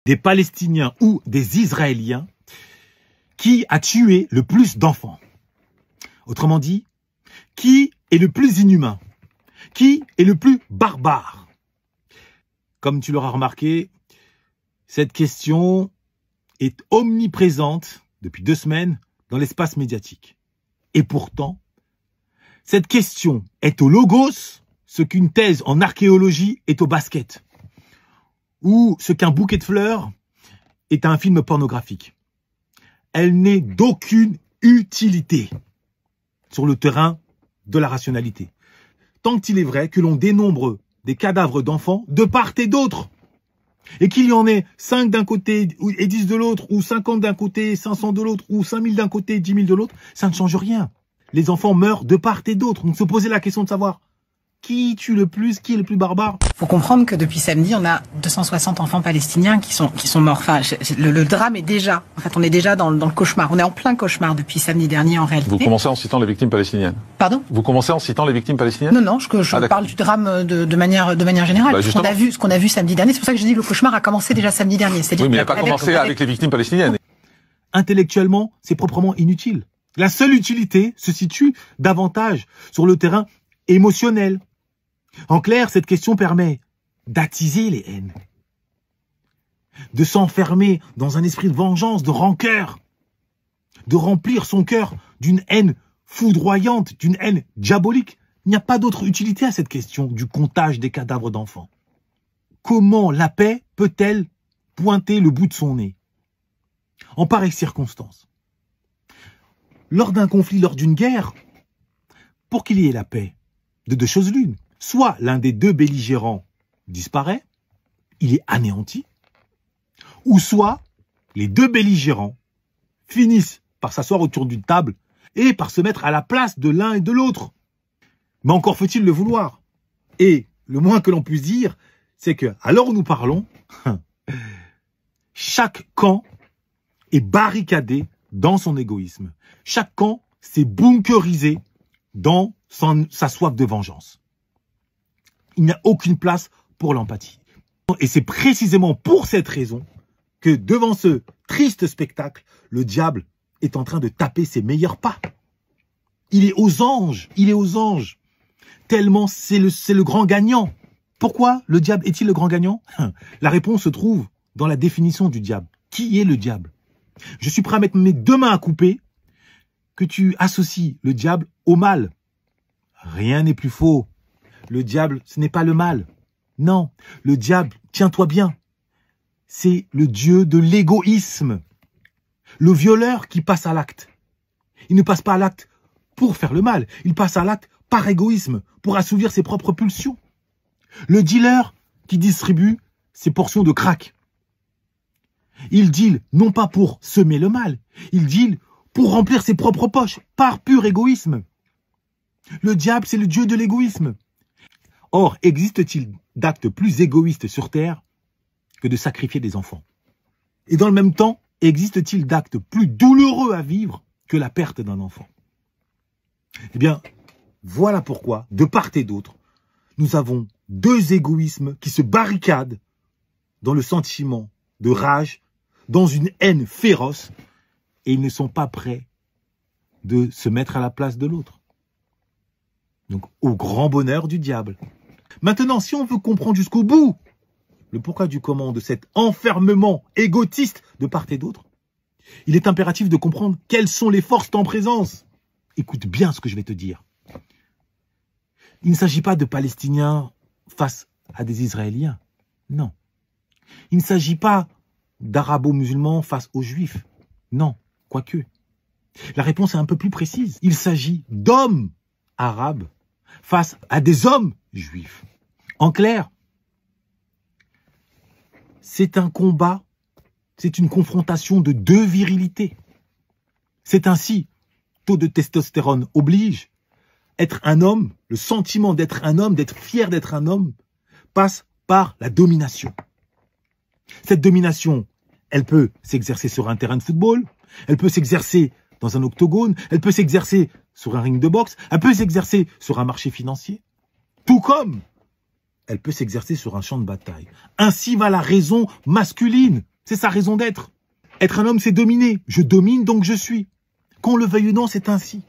des Palestiniens ou des Israéliens qui a tué le plus d'enfants. Autrement dit, qui est le plus inhumain? Qui est le plus barbare? Comme tu l'auras remarqué, cette question est omniprésente depuis 2 semaines dans l'espace médiatique. Et pourtant, cette question est au logos ce qu'une thèse en archéologie est au basket, ou ce qu'un bouquet de fleurs est un film pornographique. Elle n'est d'aucune utilité sur le terrain de la rationalité, tant qu'il est vrai que l'on dénombre des cadavres d'enfants de part et d'autre, et qu'il y en ait 5 d'un côté et 10 de l'autre, ou 50 d'un côté, 500 de l'autre, ou 5000 d'un côté, 10 000 de l'autre, ça ne change rien. Les enfants meurent de part et d'autre. Donc se poser la question de savoir qui tue le plus, qui est le plus barbare. Faut comprendre que depuis samedi, on a 260 enfants palestiniens qui sont morts. Enfin, le drame est déjà, en fait, on est déjà dans le cauchemar. On est en plein cauchemar depuis samedi dernier, en réalité. Vous commencez en citant les victimes palestiniennes. Pardon? Vous commencez en citant les victimes palestiniennes? Non, je parle du drame de manière générale. Bah, ce qu'on a vu samedi dernier, c'est pour ça que je dis que le cauchemar a commencé déjà samedi dernier. Oui, mais il n'a pas commencé avec les victimes palestiniennes. Intellectuellement, c'est proprement inutile. La seule utilité se situe davantage sur le terrain émotionnel. En clair, cette question permet d'attiser les haines, de s'enfermer dans un esprit de vengeance, de rancœur, de remplir son cœur d'une haine foudroyante, d'une haine diabolique. Il n'y a pas d'autre utilité à cette question du comptage des cadavres d'enfants. Comment la paix peut-elle pointer le bout de son nez en pareille circonstance? Lors d'un conflit, lors d'une guerre, pour qu'il y ait la paix, de 2 choses l'une. Soit l'un des 2 belligérants disparaît, il est anéanti, ou soit les 2 belligérants finissent par s'asseoir autour d'une table et par se mettre à la place de l'un et de l'autre. Mais encore faut-il le vouloir. Et le moins que l'on puisse dire, c'est que, à l'heure où nous parlons, chaque camp est barricadé dans son égoïsme. Chaque camp s'est bunkerisé dans sa soif de vengeance. Il n'y a aucune place pour l'empathie. Et c'est précisément pour cette raison que devant ce triste spectacle, le diable est en train de taper ses meilleurs pas. Il est aux anges, tellement c'est le grand gagnant. Pourquoi le diable est-il le grand gagnant? La réponse se trouve dans la définition du diable. Qui est le diable? Je suis prêt à mettre mes 2 mains à couper que tu associes le diable au mal. Rien n'est plus faux. Le diable, ce n'est pas le mal. Non, le diable, tiens-toi bien, c'est le dieu de l'égoïsme. Le violeur qui passe à l'acte. Il ne passe pas à l'acte pour faire le mal. Il passe à l'acte par égoïsme, pour assouvir ses propres pulsions. Le dealer qui distribue ses portions de crack. Il deal non pas pour semer le mal, il deal pour remplir ses propres poches, par pur égoïsme. Le diable, c'est le dieu de l'égoïsme. Or, existe-t-il d'actes plus égoïstes sur Terre que de sacrifier des enfants? Et dans le même temps, existe-t-il d'actes plus douloureux à vivre que la perte d'un enfant? Eh bien, voilà pourquoi, de part et d'autre, nous avons 2 égoïsmes qui se barricadent dans le sentiment de rage, dans une haine féroce, et ils ne sont pas prêts de se mettre à la place de l'autre. Donc, au grand bonheur du diable. Maintenant, si on veut comprendre jusqu'au bout le pourquoi du comment de cet enfermement égotiste de part et d'autre, il est impératif de comprendre quelles sont les forces en présence. Écoute bien ce que je vais te dire. Il ne s'agit pas de Palestiniens face à des Israéliens. Non. Il ne s'agit pas d'arabo-musulmans face aux Juifs. Non, quoique. La réponse est un peu plus précise. Il s'agit d'hommes arabes face à des hommes juifs. En clair, c'est un combat, c'est une confrontation de 2 virilités. C'est ainsi, taux de testostérone oblige, être un homme, le sentiment d'être un homme, d'être fier d'être un homme, passe par la domination. Cette domination, elle peut s'exercer sur un terrain de football, elle peut s'exercer dans un octogone, elle peut s'exercer sur un ring de boxe, elle peut s'exercer sur un marché financier, tout comme elle peut s'exercer sur un champ de bataille. Ainsi va la raison masculine. C'est sa raison d'être. Être un homme, c'est dominer. Je domine, donc je suis. Qu'on le veuille ou non, c'est ainsi.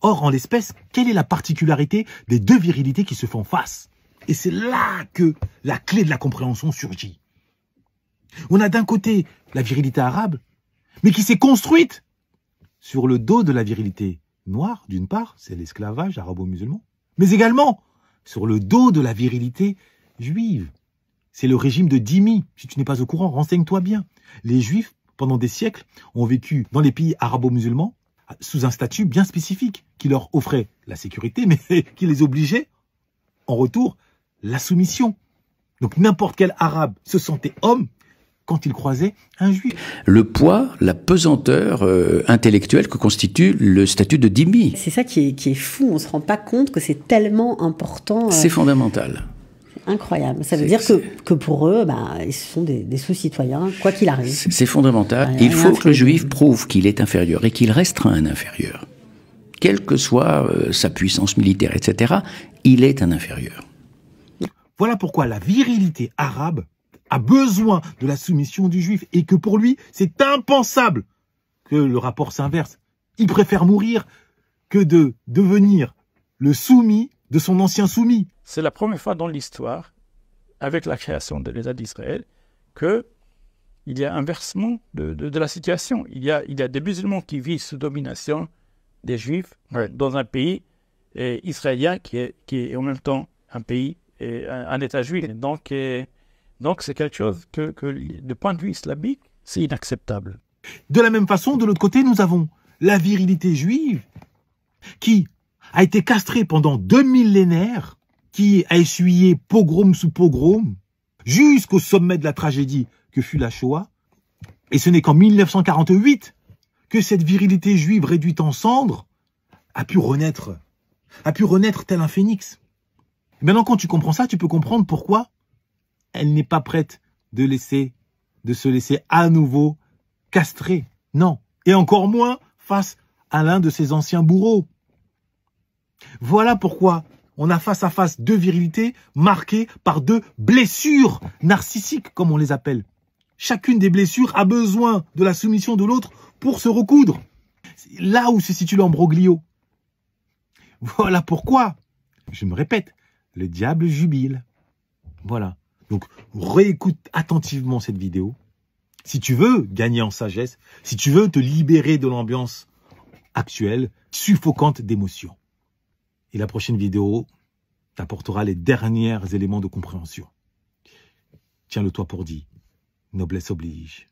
Or, en l'espèce, quelle est la particularité des deux virilités qui se font face? Et c'est là que la clé de la compréhension surgit. On a d'un côté la virilité arabe, mais qui s'est construite sur le dos de la virilité noire, d'une part, c'est l'esclavage arabo-musulman, mais également sur le dos de la virilité juive. C'est le régime de dhimmi. Si tu n'es pas au courant, renseigne-toi bien. Les juifs, pendant des siècles, ont vécu dans les pays arabo-musulmans sous un statut bien spécifique qui leur offrait la sécurité, mais qui les obligeait, en retour, la soumission. Donc n'importe quel arabe se sentait homme quand il croisait un juif. Le poids, la pesanteur intellectuelle que constitue le statut de dhimmi. C'est ça qui est fou, on ne se rend pas compte que c'est tellement important. C'est fondamental. Incroyable. Ça veut dire que pour eux, ils sont des sous-citoyens, quoi qu'il arrive. C'est fondamental. Il faut que le juif prouve qu'il est inférieur et qu'il restera un inférieur. Quelle que soit sa puissance militaire, etc., il est un inférieur. Voilà pourquoi la virilité arabe a besoin de la soumission du juif et que pour lui, c'est impensable que le rapport s'inverse. Il préfère mourir que de devenir le soumis de son ancien soumis. C'est la première fois dans l'histoire, avec la création de l'État d'Israël, qu'il y a un inversement de la situation. Il y a des musulmans qui vivent sous domination des Juifs dans un pays israélien qui est en même temps un pays, un État juif. Donc c'est quelque chose que, du point de vue islamique, c'est inacceptable. De la même façon, de l'autre côté, nous avons la virilité juive qui a été castrée pendant 2 millénaires, qui a essuyé pogrom sous pogrom, jusqu'au sommet de la tragédie que fut la Shoah. Et ce n'est qu'en 1948 que cette virilité juive réduite en cendres a pu renaître tel un phénix. Et maintenant, quand tu comprends ça, tu peux comprendre pourquoi elle n'est pas prête de se laisser à nouveau castrer. Non. Et encore moins face à l'un de ses anciens bourreaux. Voilà pourquoi on a face à face deux virilités marquées par deux blessures narcissiques, comme on les appelle. Chacune des blessures a besoin de la soumission de l'autre pour se recoudre. C'est là où se situe l'ambroglio. Voilà pourquoi, je me répète, le diable jubile. Voilà. Donc, réécoute attentivement cette vidéo. Si tu veux gagner en sagesse, si tu veux te libérer de l'ambiance actuelle, suffocante d'émotions. Et la prochaine vidéo t'apportera les derniers éléments de compréhension. Tiens-le toi pour dit. Noblesse oblige.